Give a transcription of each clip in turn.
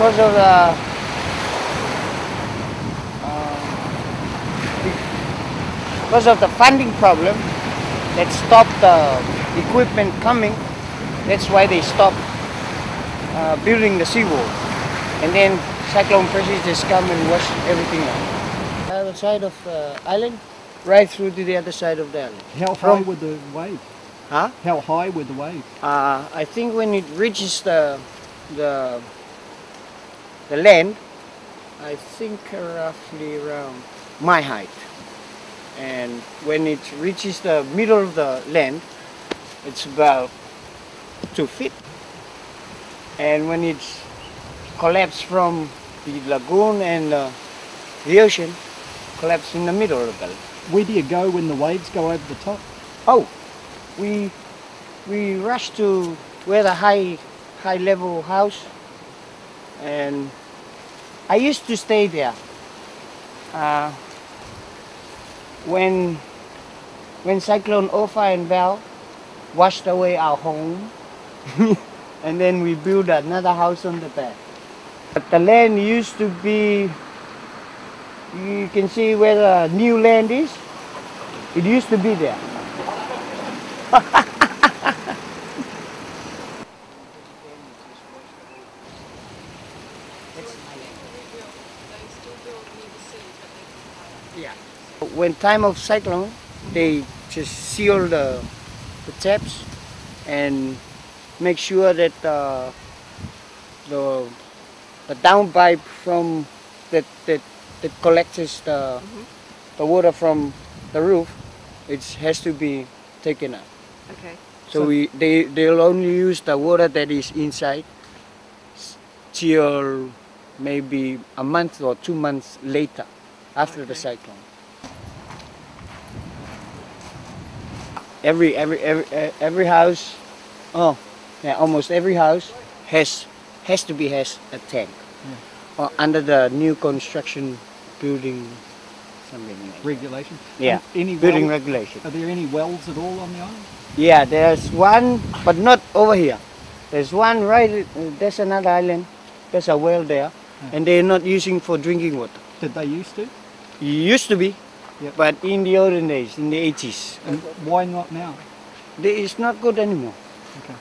because of the funding problem that stopped the equipment coming. That's why they stopped building the seawall. And then cyclone pressures just come and wash everything out. The other side of the island, right through to the other side of the island. How high would the wave? Huh? How high would the wave? I think when it reaches the land, I think roughly around my height. And when it reaches the middle of the land, it's about 2 feet. And when it's collapsed from the lagoon and the ocean, collapse in the middle of the land. Where do you go when the waves go over the top? Oh, we rush to where the high level house, and I used to stay there. When Cyclone Opha and Val washed away our home, and then we built another house on the back. But the land used to be, you can see where the new land is. It used to be there. Yeah. When time of cyclone, they just seal the taps and make sure that the downpipe from that collects the water from the roof, it has to be taken out. Okay. So they'll only use the water that is inside till maybe a month or 2 months later, after the cyclone. Every house, almost every house has a tank, or under the new construction building. Something like regulation? Yeah, building regulation. Are there any wells at all on the island? Yeah, there's one, but not over here. There's one right, there's another island, there's a well there, and they're not using for drinking water. Did they used to? Used to be, but in the olden days, in the 80s. And why not now? It's not good anymore. Okay.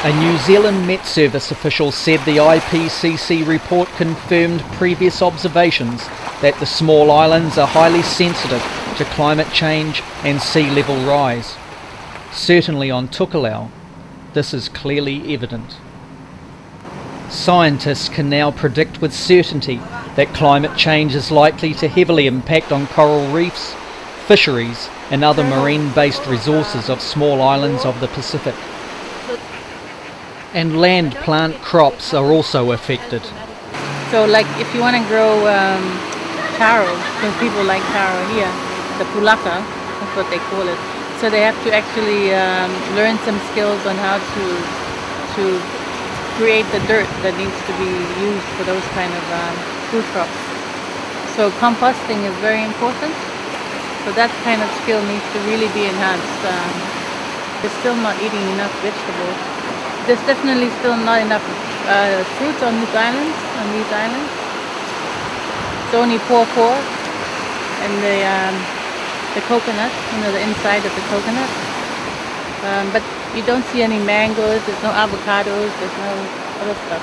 A New Zealand Met Service official said the IPCC report confirmed previous observations that the small islands are highly sensitive to climate change and sea level rise. Certainly on Tokelau, this is clearly evident. Scientists can now predict with certainty that climate change is likely to heavily impact on coral reefs, fisheries and other marine-based resources of small islands of the Pacific. And land plant crops are also affected. So like if you want to grow taro, because people like taro here, the pulaka, that's what they call it. So they have to actually learn some skills on how to create the dirt that needs to be used for those kind of food crops. So composting is very important. So that kind of skill needs to really be enhanced. They're still not eating enough vegetables. There's definitely still not enough fruit on these islands. It's only poor, and the coconut, the inside of the coconut. But you don't see any mangoes. There's no avocados. There's no other stuff.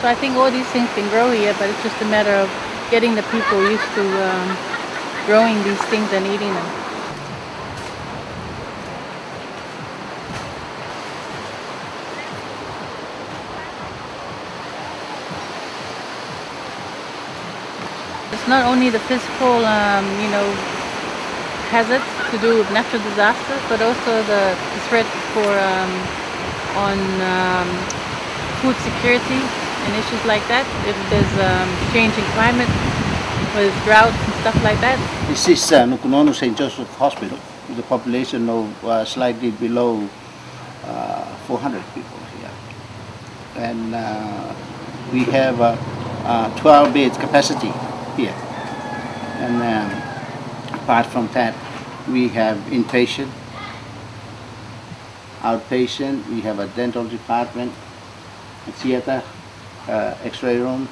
So I think all these things can grow here, but it's just a matter of getting the people used to growing these things and eating them. It's not only the physical, hazards to do with natural disasters, but also the threat for on food security and issues like that. If there's changing climate with drought and stuff like that. This is Nukunono St. Joseph Hospital, with a population of slightly below 400 people here, and we have 12 beds capacity here, and apart from that we have inpatient, outpatient, we have a dental department, a theater, X-ray room.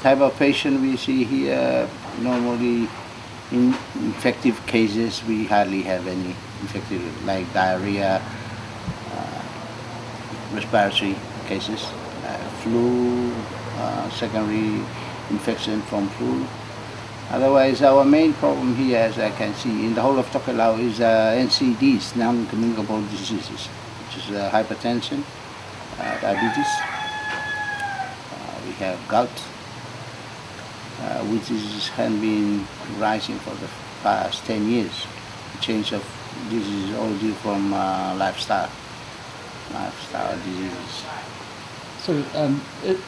Type of patient we see here, normally in infective cases, we hardly have any infective, like diarrhea, respiratory cases, flu, secondary infection from flu. Otherwise, our main problem here, as I can see, in the whole of Tokelau is NCDs, non-communicable diseases, which is hypertension, diabetes. We have gout, which has been rising for the past 10 years. The change of this is all due from lifestyle diseases. So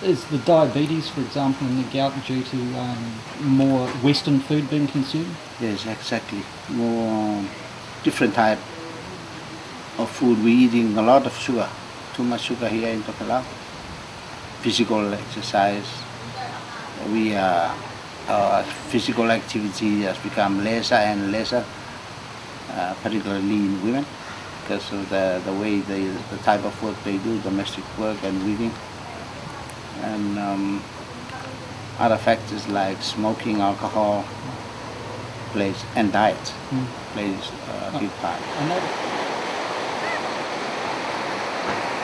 is the diabetes, for example, and the gout due to more Western food being consumed? Yes, exactly. More different type of food. We're eating a lot of sugar, too much sugar here in Tokelau. Physical exercise. Our physical activity has become lesser and lesser, particularly in women, because of the way the type of work they do, domestic work and weaving. And other factors like smoking, alcohol plays, and diet plays a big part.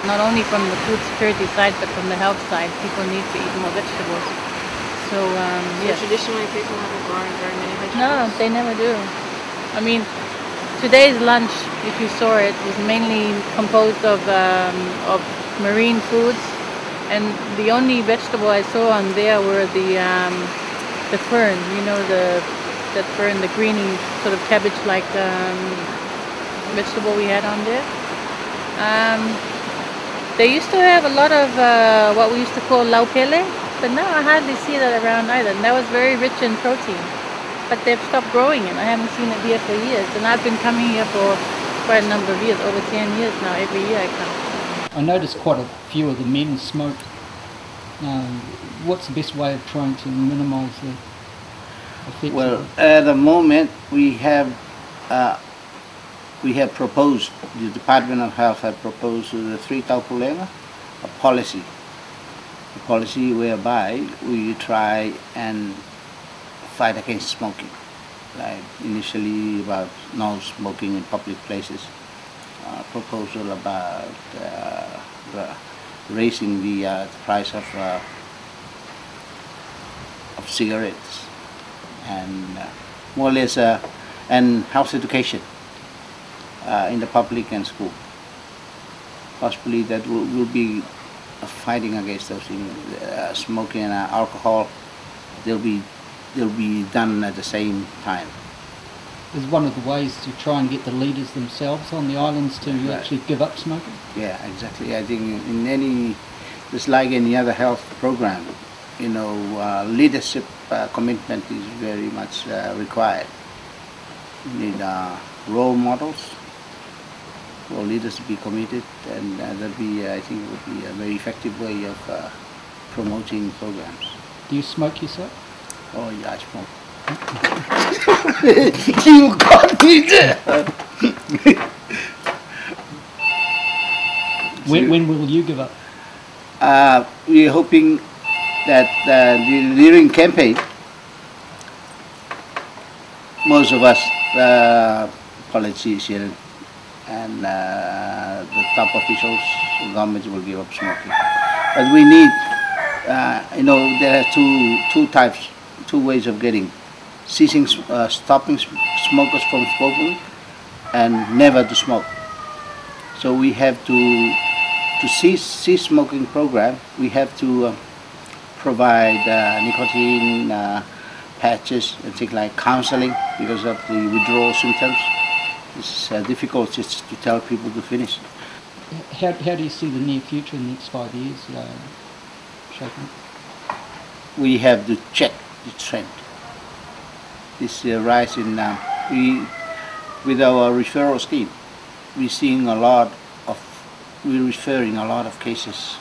Not only from the food security side, but from the health side, people need to eat more vegetables. So, yes. Traditionally, people haven't grown very many vegetables? No, they never do. I mean, today's lunch, if you saw it, was mainly composed of marine foods, and the only vegetable I saw on there were the fern. You know, that fern, the greeny sort of cabbage-like vegetable we had on there. They used to have a lot of what we used to call laupele, but now I hardly see that around either. And that was very rich in protein. But they've stopped growing it. I haven't seen it here for years. And I've been coming here for quite a number of years, over 10 years now. Every year I come. I noticed quite a few of the men smoke. What's the best way of trying to minimise the effects? Well, at the moment we have proposed, the Department of Health had proposed to the 3 Taupulenga a policy whereby we try and fight against smoking. Like initially about no smoking in public places, proposal about raising the price of cigarettes, and more or less and health education in the public and school. Possibly that will be fighting against those things. Smoking and alcohol, they'll be done at the same time. Is one of the ways to try and get the leaders themselves on the islands to actually give up smoking? Yeah, exactly. I think in just like any other health program, you know, leadership commitment is very much required. You need role models for leaders to be committed, and that'll be, I think, would be a very effective way of promoting programs. Do you smoke yourself? Oh yeah, I smoke. You got me there. When will you give up? We're hoping that during campaign, most of us, politicians and the top officials, government will give up smoking. But we need, you know, there are two ways of getting: stopping smokers from smoking, and never to smoke. So we have to cease smoking program. We have to provide nicotine patches and things like counseling because of the withdrawal symptoms. It's difficult just to tell people to finish. How do you see the near future in the next 5 years shaping? We have to check the trend. This rise in with our referral scheme, we're referring a lot of cases